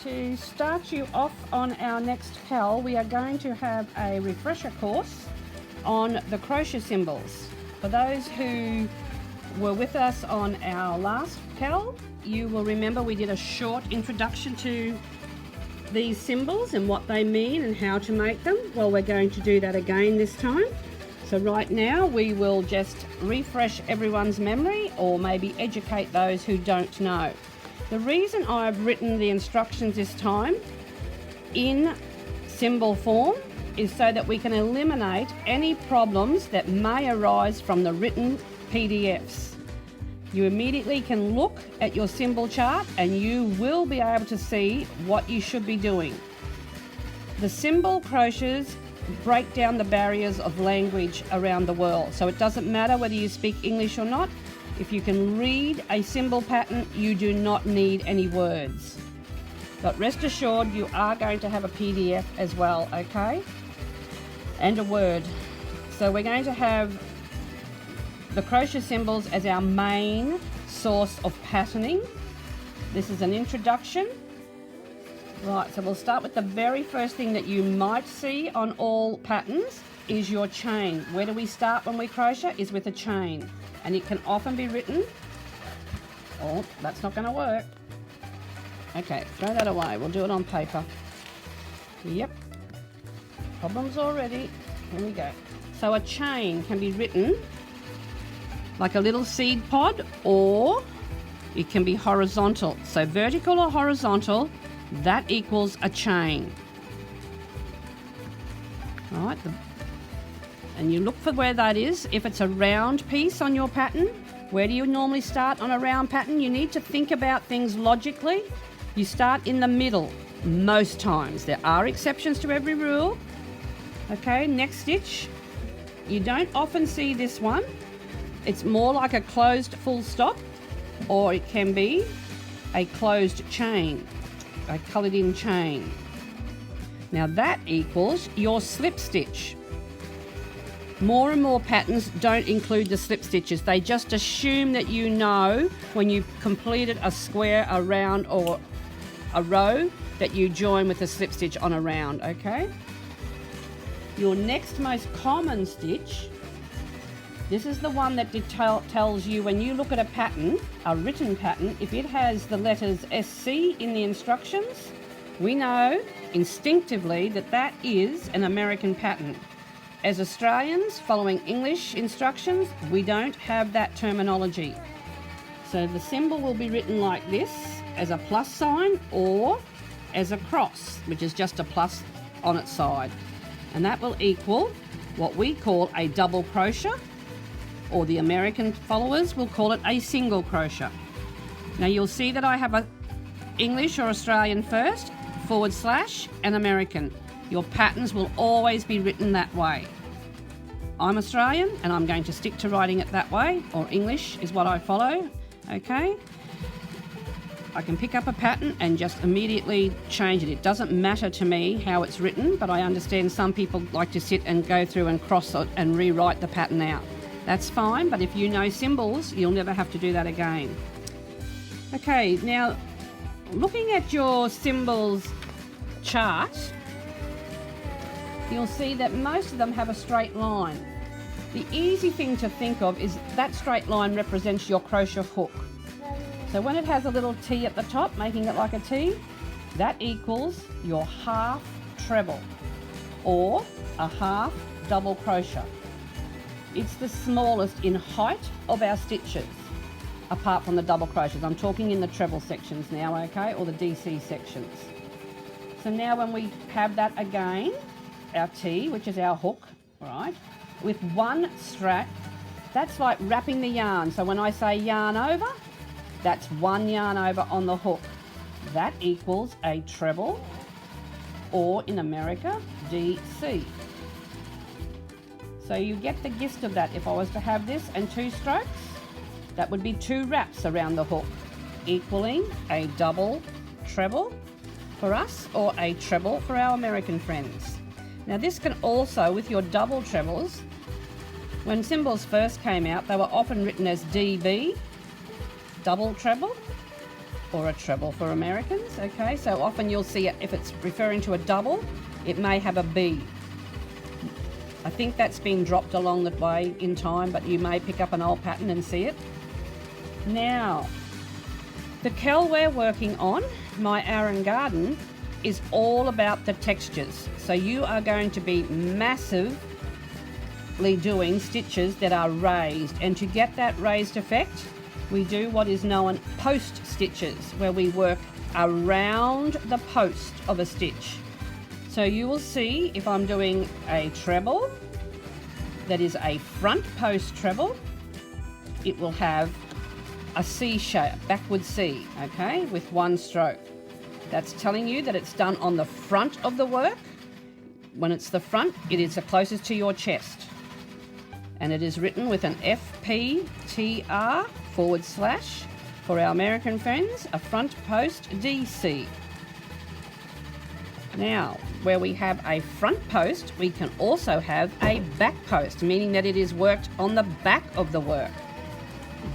To start you off on our next PAL, we are going to have a refresher course on the crochet symbols. For those who were with us on our last PAL, you will remember we did a short introduction to these symbols and what they mean and how to make them. Well, we're going to do that again this time. So right now we will just refresh everyone's memory, or maybe educate those who don't know. The reason I've written the instructions this time in symbol form is so that we can eliminate any problems that may arise from the written PDFs. You immediately can look at your symbol chart and you will be able to see what you should be doing. The symbol crochets break down the barriers of language around the world, so it doesn't matter whether you speak English or not. If you can read a symbol pattern, you do not need any words. But rest assured, you are going to have a PDF as well, okay? And a word. So we're going to have the crochet symbols as our main source of patterning. This is an introduction. Right, so we'll start with the very first thing that you might see on all patterns is your chain. Where do we start when we crochet? Is with a chain. And it can often be written, oh, that's not going to work. Okay, throw that away. We'll do it on paper. Yep. Problems already. Here we go. So a chain can be written like a little seed pod, or it can be horizontal. So vertical or horizontal, that equals a chain. All right, and you look for where that is. If it's a round piece on your pattern, where do you normally start on a round pattern? You need to think about things logically. You start in the middle most times. There are exceptions to every rule. Okay, next stitch. You don't often see this one. It's more like a closed full stop, or it can be a closed chain, a coloured in chain. Now that equals your slip stitch. More and more patterns don't include the slip stitches. They just assume that you know when you've completed a square, a round, or a row that you join with a slip stitch on a round, okay? Your next most common stitch, this is the one that tells you when you look at a pattern, a written pattern, if it has the letters SC in the instructions, we know instinctively that that is an American pattern. As Australians, following English instructions, we don't have that terminology. So the symbol will be written like this, as a plus sign or as a cross, which is just a plus on its side. And that will equal what we call a double crochet, or the American followers will call it a single crochet. Now you'll see that I have a English or Australian first, / and American. Your patterns will always be written that way. I'm Australian and I'm going to stick to writing it that way, or English is what I follow, okay? I can pick up a pattern and just immediately change it. It doesn't matter to me how it's written, but I understand some people like to sit and go through and cross it and rewrite the pattern out. That's fine, but if you know symbols, you'll never have to do that again. Okay, now looking at your symbols chart, you'll see that most of them have a straight line. The easy thing to think of is that straight line represents your crochet hook. So when it has a little T at the top, making it like a T, that equals your half treble or a half double crochet. It's the smallest in height of our stitches, apart from the double crochets. I'm talking in the treble sections now, okay, or the DC sections. So now when we have that again, our T, which is our hook, right, with one strap, that's like wrapping the yarn. So when I say yarn over, that's one yarn over on the hook. That equals a treble, or in America, DC. So you get the gist of that. If I was to have this and 2 strokes, that would be 2 wraps around the hook, equaling a double treble for us, or a treble for our American friends. Now this can also, with your double trebles, when symbols first came out, they were often written as DB, double treble, or a treble for Americans. Okay, so often you'll see it, if it's referring to a double, it may have a B. I think that's been dropped along the way in time, but you may pick up an old pattern and see it. Now, the KEL we're working on, My Aran Garden, is all about the textures. So you are going to be massively doing stitches that are raised, and to get that raised effect, we do what is known post stitches, where we work around the post of a stitch. So you will see if I'm doing a treble, that is a front post treble, it will have a C shape, backward C, okay, with one stroke. That's telling you that it's done on the front of the work. When it's the front, it is the closest to your chest. And it is written with an FPTR / for our American friends, a front post DC. Now, where we have a front post, we can also have a back post, meaning that it is worked on the back of the work.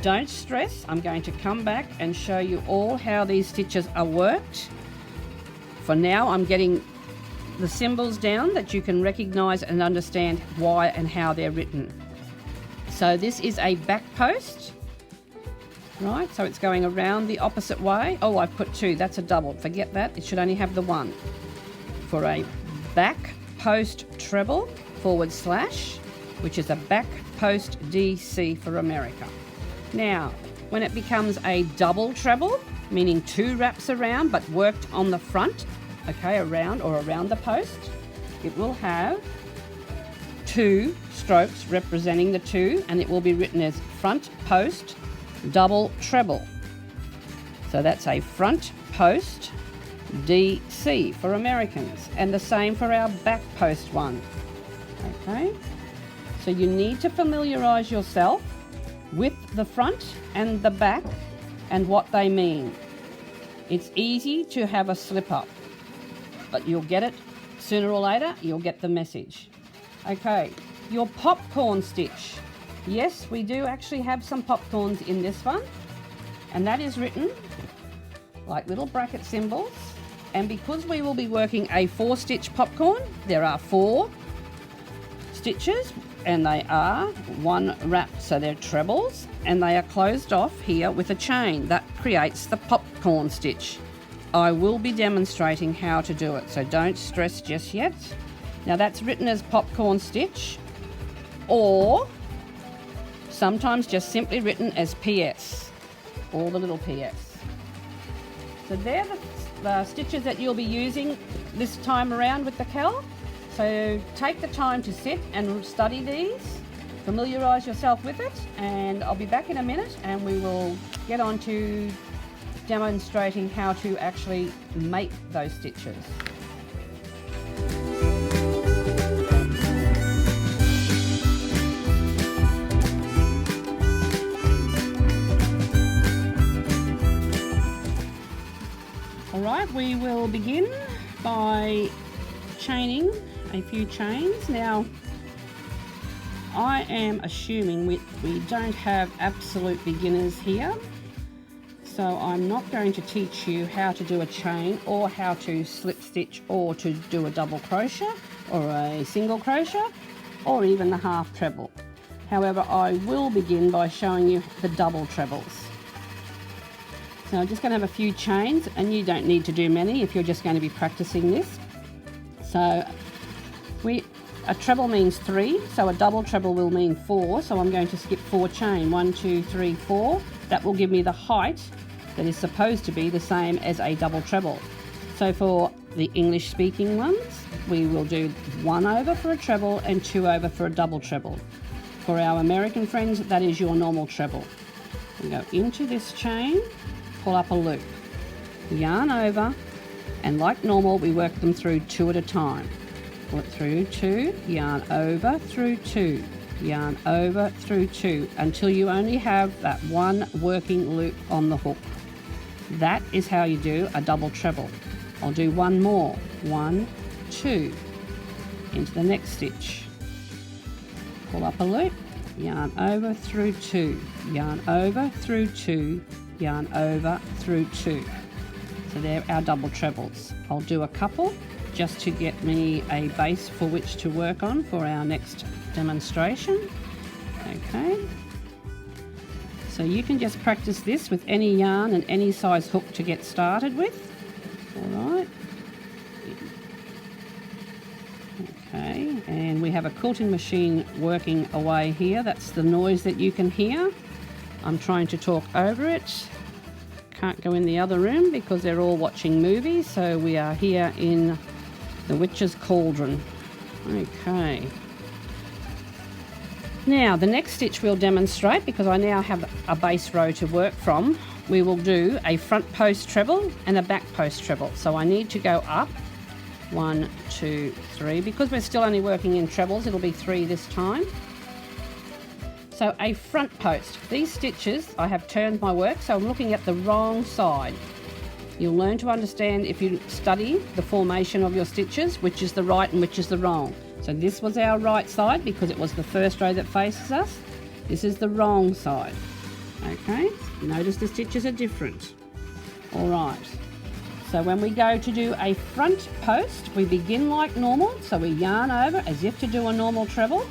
Don't stress, I'm going to come back and show you all how these stitches are worked. For now, I'm getting the symbols down that you can recognize and understand why and how they're written. So this is a back post, right? So it's going around the opposite way. Oh, I've put two, that's a double. Forget that, it should only have the one. For a back post treble / which is a back post DC for America. Now, when it becomes a double treble, meaning two wraps around but worked on the front, okay, around the post, it will have two strokes representing the two, and it will be written as front post double treble. So that's a front post DC for Americans, and the same for our back post one. Okay, so you need to familiarize yourself with the front and the back and what they mean. It's easy to have a slip up, but you'll get it sooner or later, you'll get the message. Okay, your popcorn stitch. Yes, we do actually have some popcorns in this one, and that is written like little bracket symbols. And because we will be working a 4-stitch popcorn, there are 4 stitches, and they are one wrap, so they're trebles, and they are closed off here with a chain that creates the popcorn stitch. I will be demonstrating how to do it, so don't stress just yet. Now that's written as popcorn stitch, or sometimes just simply written as PS, all the little PS. So they're the stitches that you'll be using this time around with the KEL. So take the time to sit and study these, familiarise yourself with it, and I'll be back in a minute and we will get on to demonstrating how to actually make those stitches. Alright, we will begin by chaining a few chains. Now, I am assuming we don't have absolute beginners here, so I'm not going to teach you how to do a chain or how to slip stitch or to do a double crochet or a single crochet or even the half treble. However, I will begin by showing you the double trebles. So I'm just going to have a few chains, and you don't need to do many if you're just going to be practicing this. So a treble means 3, so a double treble will mean 4, so I'm going to skip 4 chain, 1, 2, 3, 4. That will give me the height that is supposed to be the same as a double treble. So for the English speaking ones, we will do 1 over for a treble and 2 over for a double treble. For our American friends, that is your normal treble. We go into this chain, pull up a loop, yarn over, and like normal we work them through 2 at a time. Pull it through 2, yarn over through 2, yarn over through 2 until you only have that 1 working loop on the hook. That is how you do a double treble. I'll do 1 more, 1, 2, into the next stitch, pull up a loop, yarn over through 2, yarn over through 2, yarn over through 2. So they're our double trebles. I'll do a couple just to get me a base for which to work on for our next demonstration. Okay. So you can just practice this with any yarn and any size hook to get started with. All right. Okay, and we have a quilting machine working away here. That's the noise that you can hear. I'm trying to talk over it. Can't go in the other room because they're all watching movies, so we are here in the Witch's Cauldron. Okay. Now, the next stitch we'll demonstrate, because I now have a base row to work from, we will do a front post treble and a back post treble. So I need to go up 1, 2, 3. Because we're still only working in trebles, it'll be 3 this time. So a front post. These stitches, I have turned my work, so I'm looking at the wrong side. You'll learn to understand if you study the formation of your stitches, which is the right and which is the wrong. So this was our right side because it was the first row that faces us. This is the wrong side. Okay, notice the stitches are different. All right. So when we go to do a front post, we begin like normal. So we yarn over as if to do a normal treble.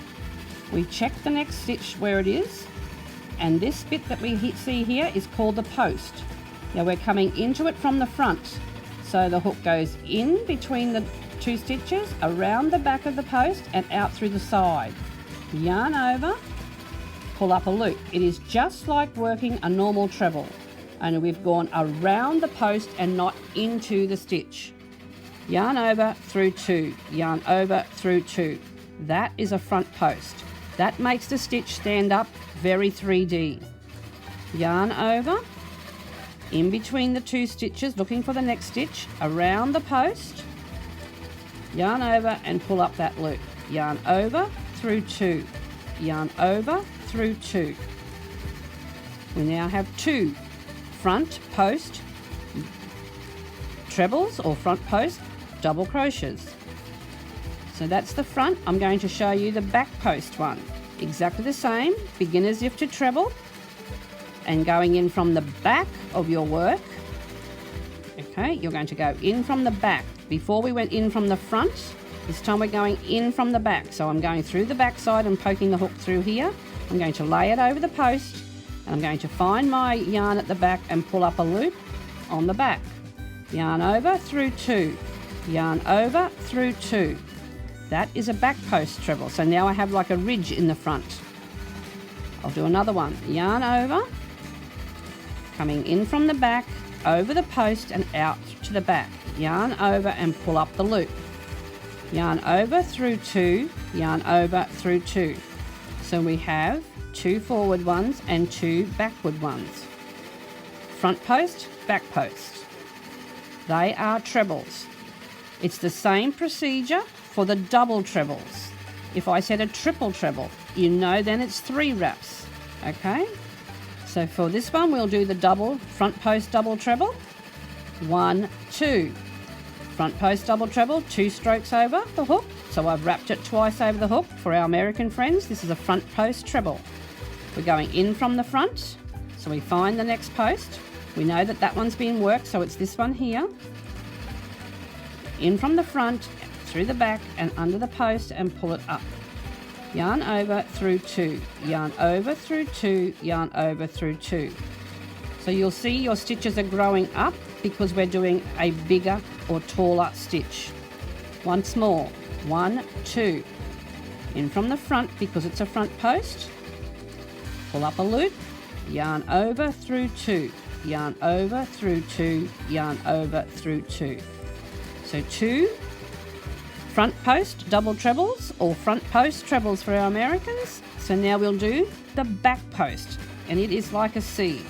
We check the next stitch where it is, and this bit that we see here is called the post. Now we're coming into it from the front, so the hook goes in between the 2 stitches, around the back of the post and out through the side. Yarn over, pull up a loop. It is just like working a normal treble, only we've gone around the post and not into the stitch. Yarn over through 2, yarn over through 2. That is a front post. That makes the stitch stand up very 3D. Yarn over, in between the 2 stitches, looking for the next stitch, around the post, yarn over and pull up that loop. Yarn over through 2, yarn over through 2. We now have 2 front post trebles or front post double crochets. So that's the front. I'm going to show you the back post one. Exactly the same, begin as if to treble and going in from the back of your work. Okay, you're going to go in from the back. Before we went in from the front, this time we're going in from the back. So I'm going through the back side and poking the hook through here. I'm going to lay it over the post and I'm going to find my yarn at the back and pull up a loop on the back. Yarn over through 2, yarn over through 2. That is a back post treble. So now I have like a ridge in the front. I'll do another one. Yarn over, coming in from the back, over the post and out to the back. Yarn over and pull up the loop. Yarn over through 2, yarn over through 2. So we have 2 forward ones and 2 backward ones. Front post, back post. They are trebles. It's the same procedure for the double trebles. If I said a triple treble, you know then it's 3 wraps. Okay? So for this one, we'll do the double front post double treble. 1, 2. Front post double treble, 2 strokes over the hook. So I've wrapped it twice over the hook. For our American friends, this is a front post treble. We're going in from the front, so we find the next post. We know that that one's been worked, so it's this one here. In from the front, through the back and under the post and pull it up. Yarn over through 2, yarn over through 2, yarn over through 2. So you'll see your stitches are growing up because we're doing a bigger or taller stitch. Once more, 1, 2. In from the front because it's a front post. Pull up a loop, yarn over through 2, yarn over through 2, yarn over through 2. So 2 front post double trebles or front post trebles for our Americans. So now we'll do the back post and it is like a C.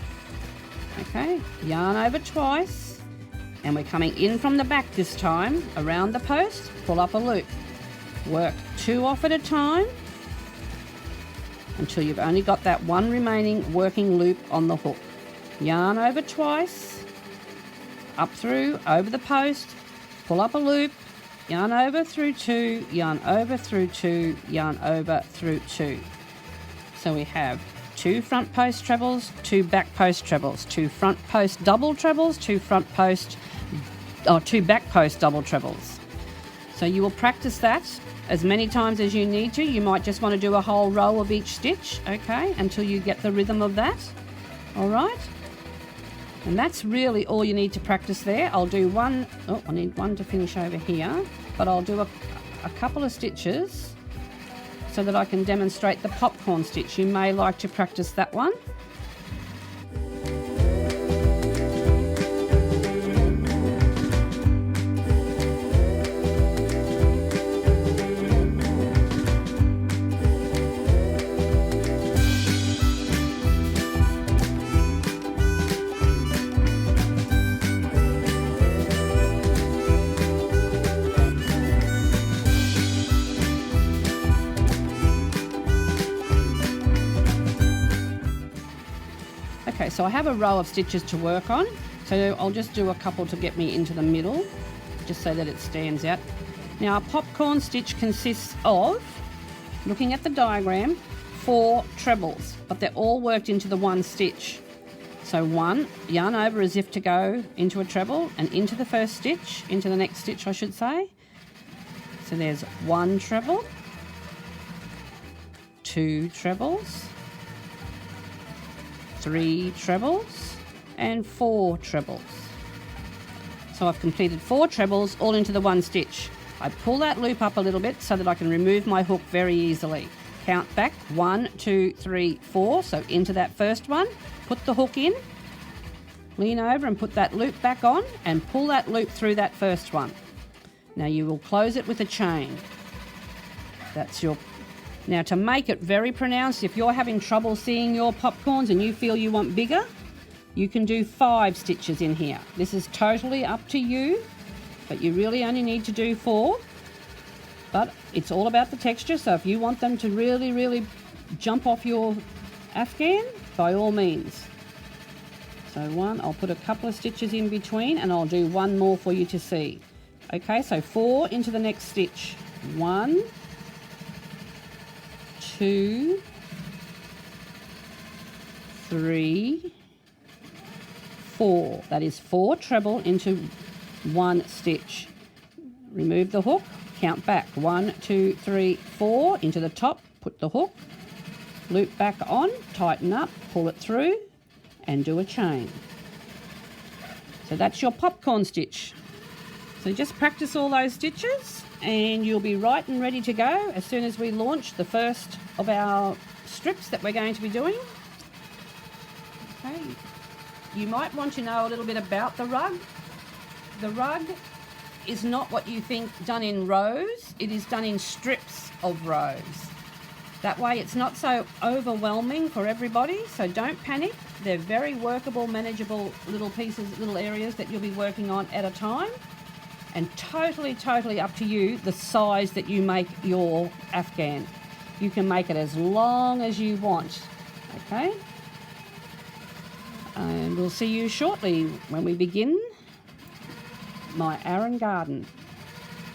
Okay, yarn over twice and we're coming in from the back this time around the post, pull up a loop. Work 2 off at a time until you've only got that one remaining working loop on the hook. Yarn over twice, up through, over the post, pull up a loop, yarn over through 2, yarn over through 2, yarn over through 2. So we have 2 front post trebles, 2 back post trebles, 2 front post double trebles, 2 back post double trebles. So you will practice that as many times as you need to. You might just want to do a whole row of each stitch, okay, until you get the rhythm of that. All right. And that's really all you need to practice there. I'll do one, I need one to finish over here, but I'll do a couple of stitches so that I can demonstrate the popcorn stitch. You may like to practice that one. Okay, so I have a row of stitches to work on, so I'll just do a couple to get me into the middle, just so that it stands out. Now, a popcorn stitch consists of, looking at the diagram, 4 trebles, but they're all worked into the one stitch. So 1, yarn over as if to go into a treble and into the first stitch, into the next stitch I should say. So there's 1 treble, 2 trebles, 3 trebles and 4 trebles. So I've completed 4 trebles all into the one stitch. I pull that loop up a little bit so that I can remove my hook very easily. Count back 1, 2, 3, 4. So into that first one, put the hook in, lean over and put that loop back on and pull that loop through that first one. Now you will close it with a chain. That's your. Now to make it very pronounced, if you're having trouble seeing your popcorns and you feel you want bigger, you can do 5 stitches in here. This is totally up to you, but you really only need to do 4. But it's all about the texture, so if you want them to really, really jump off your Afghan, by all means. So 1, I'll put a couple of stitches in between and I'll do 1 more for you to see. Okay, so 4 into the next stitch. 1, 2, 3, 4. That is 4 treble into 1 stitch. Remove the hook, count back. 1, 2, 3, 4 into the top, put the hook, loop back on, tighten up, pull it through and do a chain. So that's your popcorn stitch. So just practice all those stitches and you'll be right and ready to go as soon as we launch the first of our strips that we're going to be doing. Okay. You might want to know a little bit about the rug. The rug is not what you think done in rows, it is done in strips of rows. That way it's not so overwhelming for everybody, so don't panic. They're very workable, manageable little pieces, little areas that you'll be working on at a time. And totally, totally up to you the size that you make your Afghan. You can make it as long as you want, okay? And we'll see you shortly when we begin My Aran Garden.